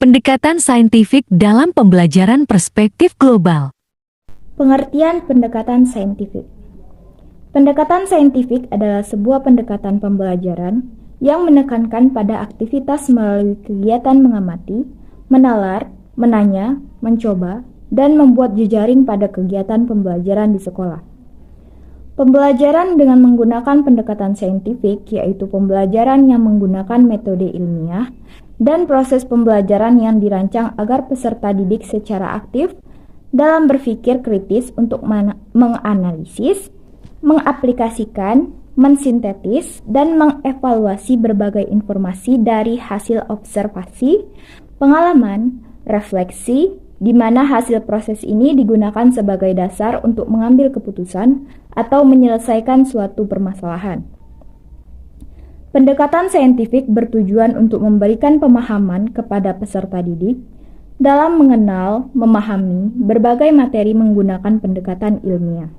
Pendekatan saintifik dalam pembelajaran perspektif global. Pengertian pendekatan saintifik. Pendekatan saintifik adalah sebuah pendekatan pembelajaran yang menekankan pada aktivitas melalui kegiatan mengamati, menalar, menanya, mencoba, dan membuat jejaring pada kegiatan pembelajaran di sekolah. Pembelajaran dengan menggunakan pendekatan saintifik yaitu pembelajaran yang menggunakan metode ilmiah dan proses pembelajaran yang dirancang agar peserta didik secara aktif dalam berpikir kritis untuk menganalisis, mengaplikasikan, mensintetis, dan mengevaluasi berbagai informasi dari hasil observasi, pengalaman, refleksi, di mana hasil proses ini digunakan sebagai dasar untuk mengambil keputusan atau menyelesaikan suatu permasalahan. Pendekatan saintifik bertujuan untuk memberikan pemahaman kepada peserta didik dalam mengenal, memahami berbagai materi menggunakan pendekatan ilmiah.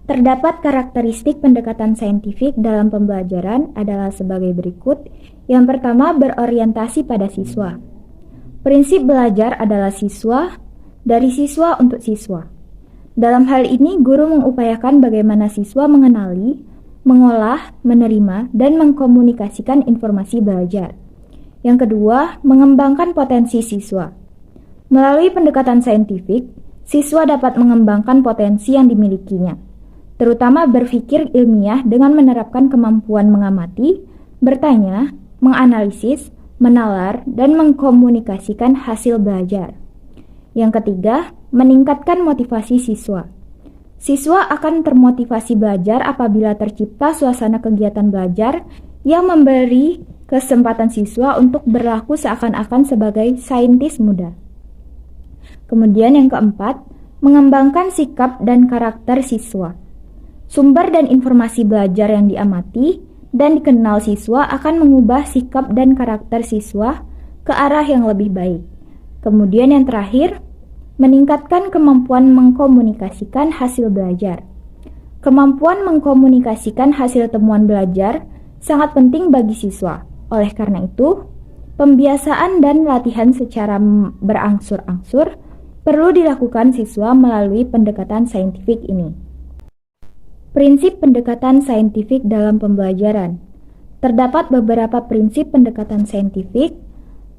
Terdapat karakteristik pendekatan saintifik dalam pembelajaran adalah sebagai berikut. Yang pertama, berorientasi pada siswa. Prinsip belajar adalah siswa, dari siswa untuk siswa. Dalam hal ini, guru mengupayakan bagaimana siswa mengenali, mengolah, menerima, dan mengkomunikasikan informasi belajar. Yang kedua, mengembangkan potensi siswa. Melalui pendekatan saintifik, siswa dapat mengembangkan potensi yang dimilikinya, terutama berpikir ilmiah dengan menerapkan kemampuan mengamati, bertanya, menganalisis, menalar, dan mengkomunikasikan hasil belajar. Yang ketiga, meningkatkan motivasi siswa. Siswa akan termotivasi belajar apabila tercipta suasana kegiatan belajar yang memberi kesempatan siswa untuk berlaku seakan-akan sebagai saintis muda. Kemudian yang keempat, mengembangkan sikap dan karakter siswa. Sumber dan informasi belajar yang diamati dan dikenal siswa akan mengubah sikap dan karakter siswa ke arah yang lebih baik. Kemudian yang terakhir, meningkatkan kemampuan mengkomunikasikan hasil belajar. Kemampuan mengkomunikasikan hasil temuan belajar sangat penting bagi siswa. Oleh karena itu, pembiasaan dan latihan secara berangsur-angsur perlu dilakukan siswa melalui pendekatan saintifik ini. Prinsip pendekatan saintifik dalam pembelajaran. Terdapat beberapa prinsip pendekatan saintifik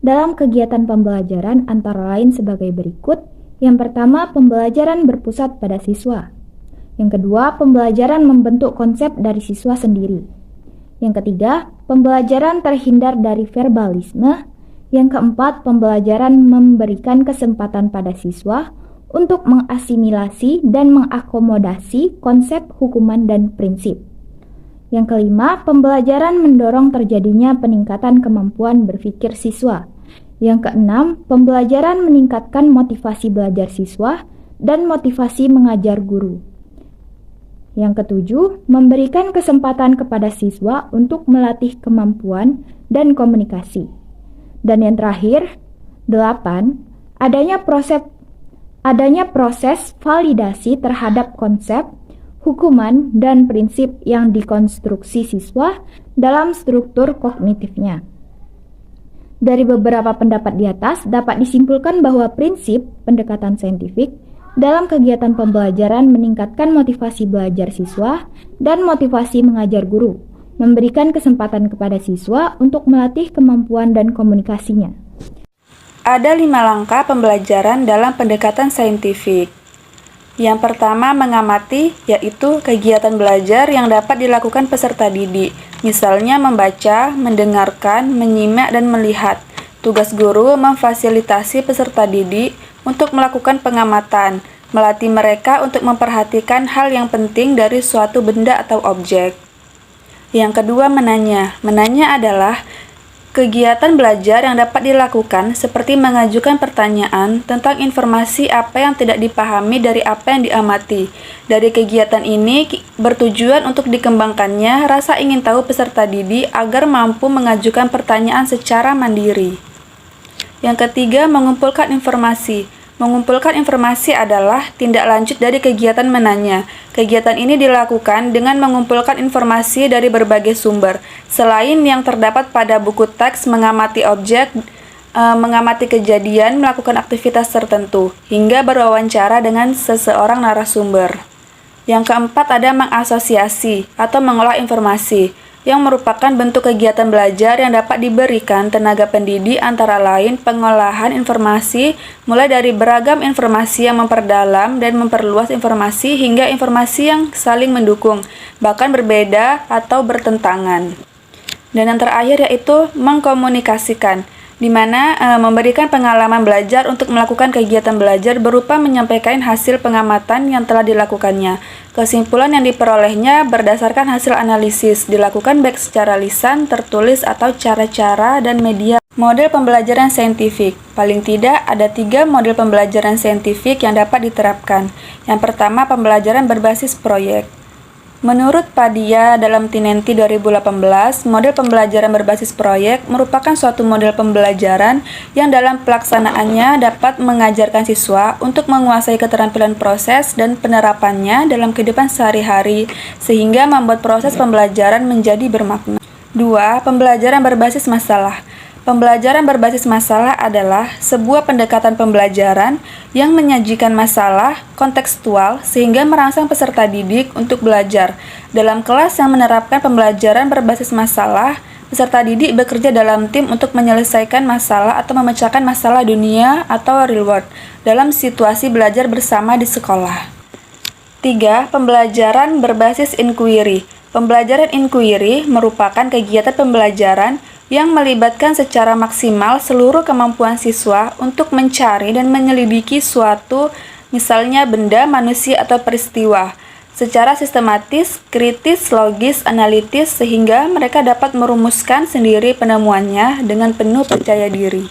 dalam kegiatan pembelajaran antara lain sebagai berikut. Yang pertama, pembelajaran berpusat pada siswa. Yang kedua, pembelajaran membentuk konsep dari siswa sendiri. Yang ketiga, pembelajaran terhindar dari verbalisme. Yang keempat, pembelajaran memberikan kesempatan pada siswa untuk mengasimilasi dan mengakomodasi konsep, hukuman, dan prinsip. Yang kelima, pembelajaran mendorong terjadinya peningkatan kemampuan berpikir siswa. Yang keenam, pembelajaran meningkatkan motivasi belajar siswa dan motivasi mengajar guru. Yang ketujuh, memberikan kesempatan kepada siswa untuk melatih kemampuan dan komunikasi. Dan yang terakhir, 8, adanya proses validasi terhadap konsep, hukuman, dan prinsip yang dikonstruksi siswa dalam struktur kognitifnya. Dari beberapa pendapat di atas, dapat disimpulkan bahwa prinsip pendekatan saintifik dalam kegiatan pembelajaran meningkatkan motivasi belajar siswa dan motivasi mengajar guru, memberikan kesempatan kepada siswa untuk melatih kemampuan dan komunikasinya. Ada 5 langkah pembelajaran dalam pendekatan saintifik. Yang pertama, mengamati, yaitu kegiatan belajar yang dapat dilakukan peserta didik, misalnya membaca, mendengarkan, menyimak, dan melihat. Tugas guru memfasilitasi peserta didik untuk melakukan pengamatan, melatih mereka untuk memperhatikan hal yang penting dari suatu benda atau objek. Yang kedua, menanya. Menanya adalah kegiatan belajar yang dapat dilakukan seperti mengajukan pertanyaan tentang informasi apa yang tidak dipahami dari apa yang diamati. Dari kegiatan ini bertujuan untuk dikembangkannya rasa ingin tahu peserta didik agar mampu mengajukan pertanyaan secara mandiri. Yang ketiga, mengumpulkan informasi. Mengumpulkan informasi adalah tindak lanjut dari kegiatan menanya. Kegiatan ini dilakukan dengan mengumpulkan informasi dari berbagai sumber. Selain yang terdapat pada buku teks, mengamati objek mengamati kejadian, melakukan aktivitas tertentu, hingga berwawancara dengan seseorang narasumber. Yang keempat ada mengasosiasi atau mengolah informasi, yang merupakan bentuk kegiatan belajar yang dapat diberikan tenaga pendidik antara lain pengolahan informasi mulai dari beragam informasi yang memperdalam dan memperluas informasi hingga informasi yang saling mendukung, bahkan berbeda atau bertentangan. Dan yang terakhir yaitu mengkomunikasikan, di mana memberikan pengalaman belajar untuk melakukan kegiatan belajar berupa menyampaikan hasil pengamatan yang telah dilakukannya. Kesimpulan yang diperolehnya berdasarkan hasil analisis, dilakukan baik secara lisan, tertulis, atau cara-cara dan media. Model pembelajaran saintifik. Paling tidak ada 3 model pembelajaran saintifik yang dapat diterapkan. Yang pertama, pembelajaran berbasis proyek. Menurut Padilla dalam Tinenti 2018, model pembelajaran berbasis proyek merupakan suatu model pembelajaran yang dalam pelaksanaannya dapat mengajarkan siswa untuk menguasai keterampilan proses dan penerapannya dalam kehidupan sehari-hari, sehingga membuat proses pembelajaran menjadi bermakna. 2. Pembelajaran berbasis masalah. Pembelajaran berbasis masalah adalah sebuah pendekatan pembelajaran yang menyajikan masalah kontekstual sehingga merangsang peserta didik untuk belajar. Dalam kelas yang menerapkan pembelajaran berbasis masalah, peserta didik bekerja dalam tim untuk menyelesaikan masalah atau memecahkan masalah dunia atau real world dalam situasi belajar bersama di sekolah. 3. Pembelajaran berbasis inquiry. Pembelajaran inquiry merupakan kegiatan pembelajaran yang melibatkan secara maksimal seluruh kemampuan siswa untuk mencari dan menyelidiki suatu, misalnya benda, manusia, atau peristiwa, secara sistematis, kritis, logis, analitis, sehingga mereka dapat merumuskan sendiri penemuannya dengan penuh percaya diri.